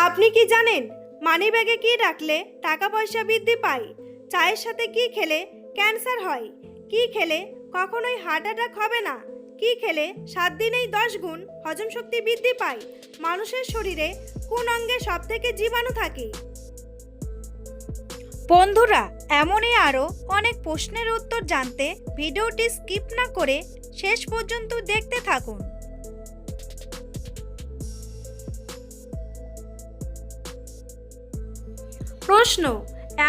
আপনি কি জানেন মানিব্যাগে কি রাখলে টাকা পয়সা বৃদ্ধি পায়? চায়ের সাথে কি খেলে ক্যান্সার হয়? কি খেলে কখনোই হার্ট অ্যাটাক হবে না? কি খেলে 7 দিনেই 10 গুণ হজম শক্তি বৃদ্ধি পায়? মানুষের শরীরে কোন অঙ্গে সবথেকে জীবাণু থাকে? বন্ধুরা, এমনই আরও অনেক প্রশ্নের উত্তর জানতে ভিডিওটি স্কিপ না করে শেষ পর্যন্ত দেখতে থাকুন। প্রশ্ন: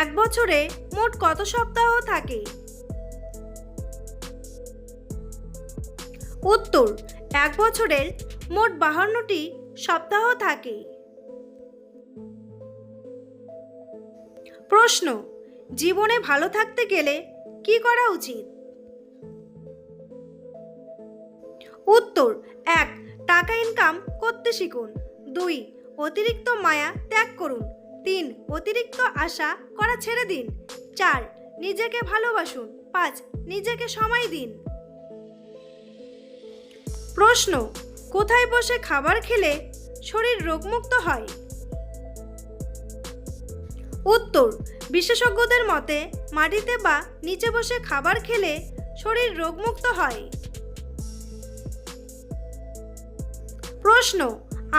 এক বছরে মোট কত সপ্তাহ থাকে? উত্তর: এক বছরের মোট 52টি সপ্তাহ থাকে। প্রশ্ন: জীবনে ভালো থাকতে গেলে কি করা উচিত? উত্তর: 1. টাকা ইনকাম করতে শিখুন। 2. অতিরিক্ত মায়া ত্যাগ করুন। 3. অতিরিক্ত আশা করা ছেড়ে দিন। 4. নিজেকে ভালোবাসুন। 5. নিজেকে সময় দিন। প্রশ্ন: কোথায় বসে খাবার খেলে শরীর রোগমুক্ত হয়? উত্তর: বিশেষজ্ঞদের মতে মাটিতে বা নিচে বসে খাবার খেলে শরীর রোগমুক্ত হয়। প্রশ্ন: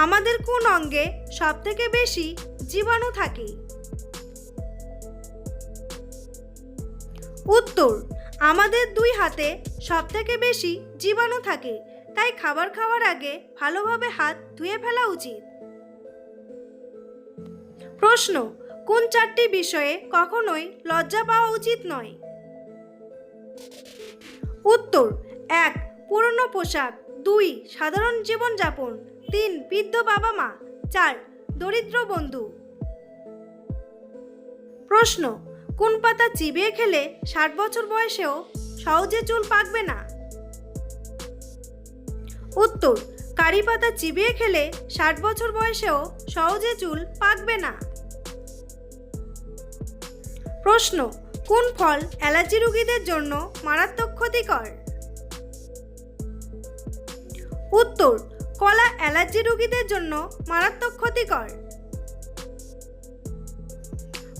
আমাদের কোন অঙ্গে সবথেকে বেশি জীবাণু থাকে? উত্তর: আমাদের 2 হাতে সবথেকে বেশি জীবাণু থাকে, তাই খাবার খাওয়ার আগে ভালোভাবে হাত ধুয়ে ফেলা উচিত। প্রশ্ন: কোন 4টি বিষয়ে কখনোই লজ্জা পাওয়া উচিত নয়? উত্তর: 1. পুরনো পোশাক। 2. সাধারণ জীবনযাপন। 3. বৃদ্ধ বাবা মা। 4. দরিদ্র বন্ধু। প্রশ্ন: কোন পাতা চিবিয়ে খেলে 60 বছর বয়সেও সহজে চুল পাকবে না? উত্তর: কারি পাতা চিবিয়ে খেলে 60 বছর বয়সেও সহজে চুল পাকবে না। প্রশ্ন: কোন ফল অ্যালার্জি রোগীদের জন্য মারাত্মক ক্ষতিকর? উত্তর: কলা অ্যালার্জি রোগীদের জন্য মারাত্মক ক্ষতিকর।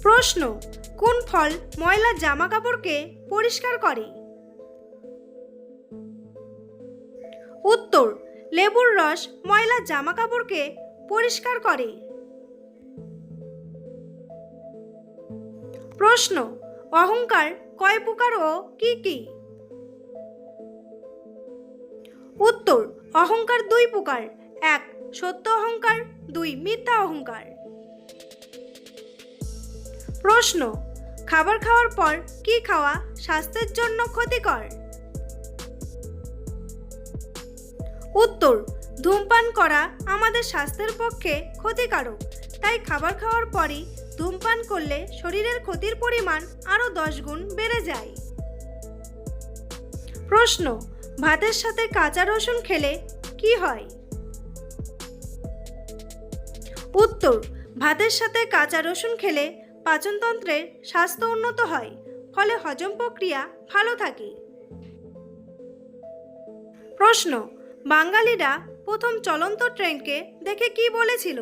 প্রশ্ন: কোন ফল ময়লা জামা কাপড়কে পরিষ্কার করে? উত্তর: লেবুর রস ময়লা জামা কাপড়কে পরিষ্কার করে। প্রশ্ন: অহংকার কয় প্রকার ও কি কি? উত্তর: অহংকার 2 প্রকার। 1. সত্য অহংকার। 2. মিথ্যা অহংকার। প্রশ্ন: খাবার খাওয়ার পর কি খাওয়া স্বাস্থ্যের জন্য ক্ষতিকর? উত্তর: ধূমপান করা আমাদের স্বাস্থ্যের পক্ষে ক্ষতিকারক, তাই খাবার খাওয়ার পরই ধূমপান করলে শরীরের ক্ষতির পরিমাণ আরও 10 গুণ বেড়ে যায়। প্রশ্ন: ভাতের সাথে কাঁচা রসুন খেলে কি হয়? উত্তর: ভাতের সাথে কাঁচা রসুন খেলে পাচনতন্ত্রের স্বাস্থ্য উন্নত হয়, ফলে হজম প্রক্রিয়া ভালো থাকে। প্রশ্ন: বাঙালিরা প্রথম চলন্ত ট্রেনকে দেখে কি বলেছিল?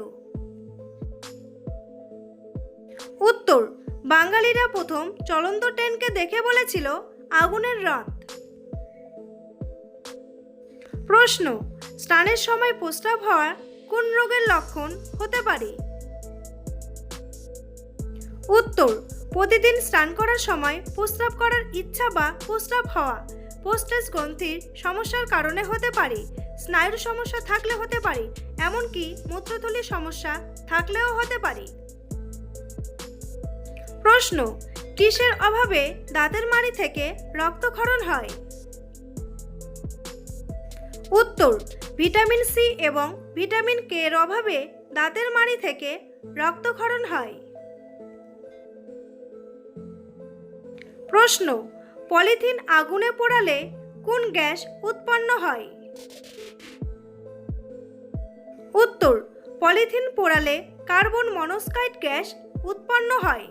উত্তর: বাঙালিরা প্রথম চলন্ত ট্রেনকে দেখে বলেছিল আগুনের রথ। প্রশ্ন: স্নানের সময় প্রস্রাব হওয়া কোন রোগের লক্ষণ হতে পারে? উত্তর: প্রতিদিন স্নান করার সময় প্রস্রাব করার ইচ্ছা বা প্রস্রাব হওয়া প্রোস্টেট গ্রন্থির সমস্যার কারণে হতে পারে। স্নায়ুর সমস্যা থাকলে হতে পারে, এমনকি মূত্রথলির সমস্যা থাকলেও হতে পারে। প্রশ্ন: কিসের অভাবে দাঁতের মাড়ি থেকে রক্তক্ষরণ হয়? উত্তর: ভিটামিন সি এবং ভিটামিন কে এর অভাবে দাঁতের মাড়ি থেকে রক্তক্ষরণ হয়। প্রশ্ন: পলিথিন আগুনে পোড়ালে কোন গ্যাস উৎপন্ন হয়? উত্তর: পলিথিন পোড়ালে কার্বন মনোক্সাইড গ্যাস উৎপন্ন হয়।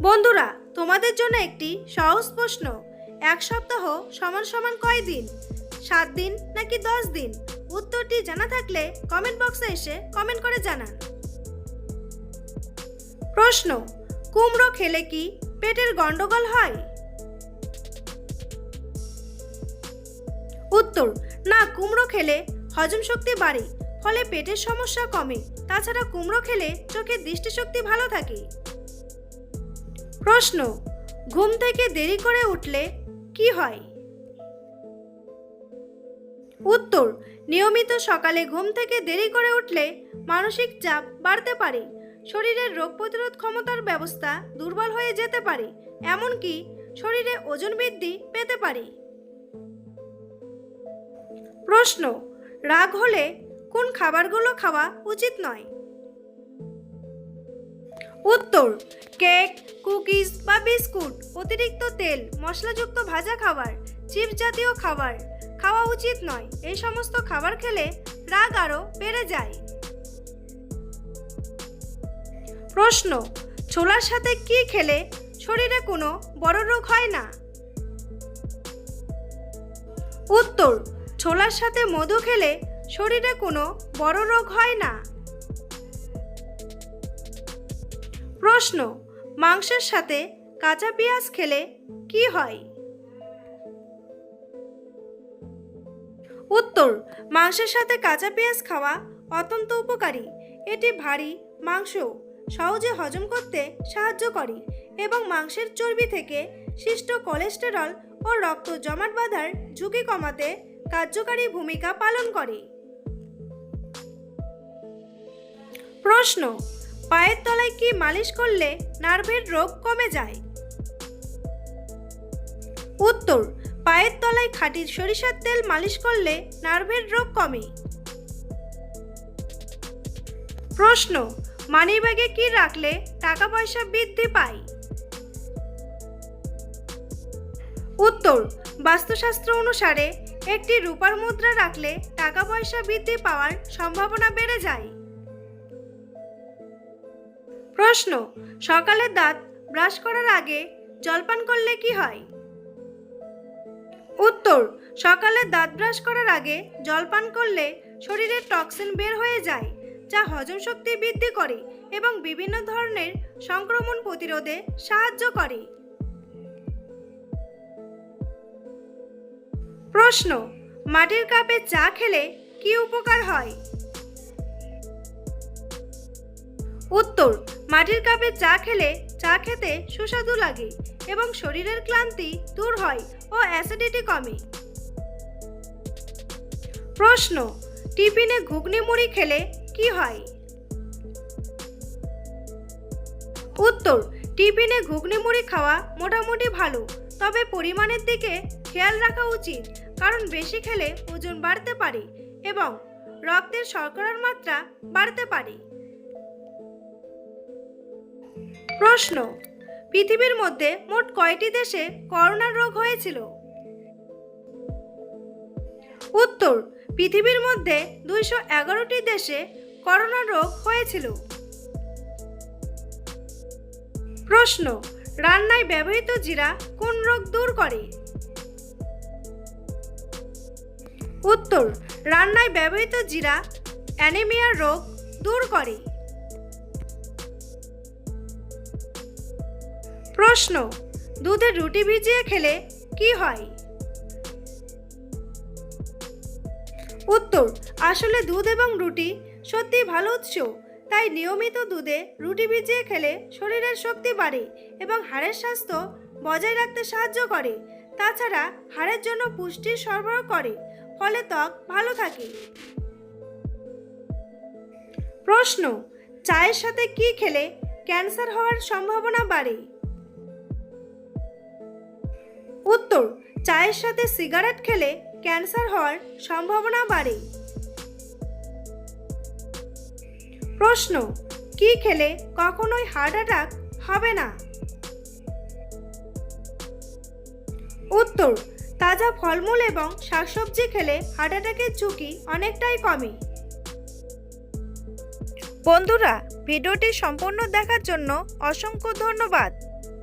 বন্ধুরা, তোমাদের জন্য একটি সহজ প্রশ্ন: এক সপ্তাহ সমান সমান কয় দিন? 7 দিন নাকি 10 দিন? উত্তরটি জানা থাকলে কমেন্ট বক্সে এসে কমেন্ট করে জানান। প্রশ্ন, কুমড়ো খেলে কি পেটের গন্ডগোল হয়? উত্তর, না, কুমড়ো খেলে হজম শক্তি বাড়ে, ফলে পেটের সমস্যা কমে। তাছাড়া কুমড়ো খেলে চোখের দৃষ্টিশক্তি ভালো থাকে। প্রশ্ন, ঘুম থেকে দেরি করে উঠলে কি হয়? উত্তর, নিয়মিত সকালে ঘুম থেকে দেরি করে উঠলে মানসিক চাপ বাড়তে পারে, শরীরের রোগ প্রতিরোধ ক্ষমতার ব্যবস্থা দুর্বল হয়ে যেতে পারে, এমনকি শরীরে ওজন বৃদ্ধি পেতে পারে। প্রশ্ন, রাগ হলে কোন খাবারগুলো খাওয়া উচিত নয়? উত্তর, কেক, কুকিজ বা বিস্কুট, অতিরিক্ত তেল মশলাযুক্ত ভাজা খাবার, চিপস জাতীয় খাবার খাওয়া উচিত নয়। এই সমস্ত খাবার খেলে রাগ আরও বেড়ে যায়। প্রশ্ন, ছোলার সাথে কি খেলে শরীরে কোনো বড় রোগ হয় না? উত্তর, ছোলার সাথে মধু খেলে শরীরে কোনো বড় রোগ হয় না। প্রশ্ন, মাংসের সাথে কাঁচা পেঁয়াজ খেলে কি হয়? উত্তর, মাংসের সাথে কাঁচা পেঁয়াজ খাওয়া অত্যন্ত উপকারী। এটি ভারী মাংস সহজে হজম করতে সাহায্য করে এবং মাংসের চর্বি থেকে সৃষ্ট কোলেস্টেরল ও রক্ত জমাট বাঁধার ঝুঁকি কমাতে কার্যকারী ভূমিকা পালন করে। প্রশ্ন, পায়ের তলায় কি মালিশ করলে নার্ভের রোগ কমে যায়? উত্তর, পায়ের তলায় খাঁটি সরিষার তেল মালিশ করলে নার্ভের রোগ কমে। প্রশ্ন, মানিব্যাগে কি রাখলে টাকা পয়সা বৃদ্ধি পায়? উত্তর, বাস্তুশাস্ত্র অনুসারে একটি রূপার মুদ্রা রাখলে টাকা পয়সা বৃদ্ধি পাওয়ার সম্ভাবনা বেড়ে যায়। প্রশ্ন, সকালে দাঁত ব্রাশ করার আগে জলপান করলে কি হয়? উত্তর, সকালে দাঁত ব্রাশ করার আগে জলপান করলে শরীরে টক্সিন বের হয়ে যায়, যা হজম শক্তি বৃদ্ধি করে এবং বিভিন্ন ধরনের সংক্রমণ প্রতিরোধে সাহায্য করে। প্রশ্ন, মাটির কাপে চা খেলে কি উপকার হয়? উত্তর, মাটির কাপে চা খেলে চা খেতে সুস্বাদু লাগে এবং শরীরের ক্লান্তি দূর হয় ও অ্যাসিডিটি কমে। প্রশ্ন, টিফিনে ঘুগনি মুড়ি খেলে কি হয়? উত্তর, টিফিনে ঘুগনি মুড়ি খাওয়া মোটামুটি ভালো, তবে পরিমাণের দিকে খেয়াল রাখা উচিত, কারণ বেশি খেলে ওজন বাড়তে পারে এবং রক্তের শর্করার মাত্রা বাড়তে পারে। প্রশ্ন, পৃথিবীর মধ্যে মোট কয়টি দেশে করোনা রোগ হয়েছিল? উত্তর, পৃথিবীর মধ্যে 211টি দেশে করোনা রোগ হয়েছিল। প্রশ্ন, রান্নায় ব্যবহৃত জিরা কোন রোগ দূর করে? উত্তর, রান্নায় ব্যবহৃত জিরা অ্যানিমিয়া রোগ দূর করে। প্রশ্ন, দুধে রুটি ভিজিয়ে খেলে কি হয়? উত্তর, আসলে দুধ এবং রুটি সত্যি ভালো উৎস, তাই নিয়মিত দুধে রুটি ভিজিয়ে খেলে শরীরের শক্তি বাড়ে এবং হাড়ের স্বাস্থ্য বজায় রাখতে সাহায্য করে। তাছাড়া হাড়ের জন্য পুষ্টির সরবরাহ করে, ফলে ত্বক ভালো থাকে। প্রশ্ন, চায়ের সাথে কি খেলে ক্যান্সার হওয়ার সম্ভাবনা বাড়ে? উত্তর, চায়ের সাথে সিগারেট খেলে ক্যান্সার হওয়ার সম্ভাবনা বাড়ে। প্রশ্ন, কি খেলে কখনোই হার্ট অ্যাটাক হবে না? উত্তর, তাজা ফলমূল এবং শাকসবজি খেলে হার্ট অ্যাটাকের ঝুঁকি অনেকটাই কমে। বন্ধুরা, ভিডিওটি সম্পূর্ণ দেখার জন্য অসংখ্য ধন্যবাদ।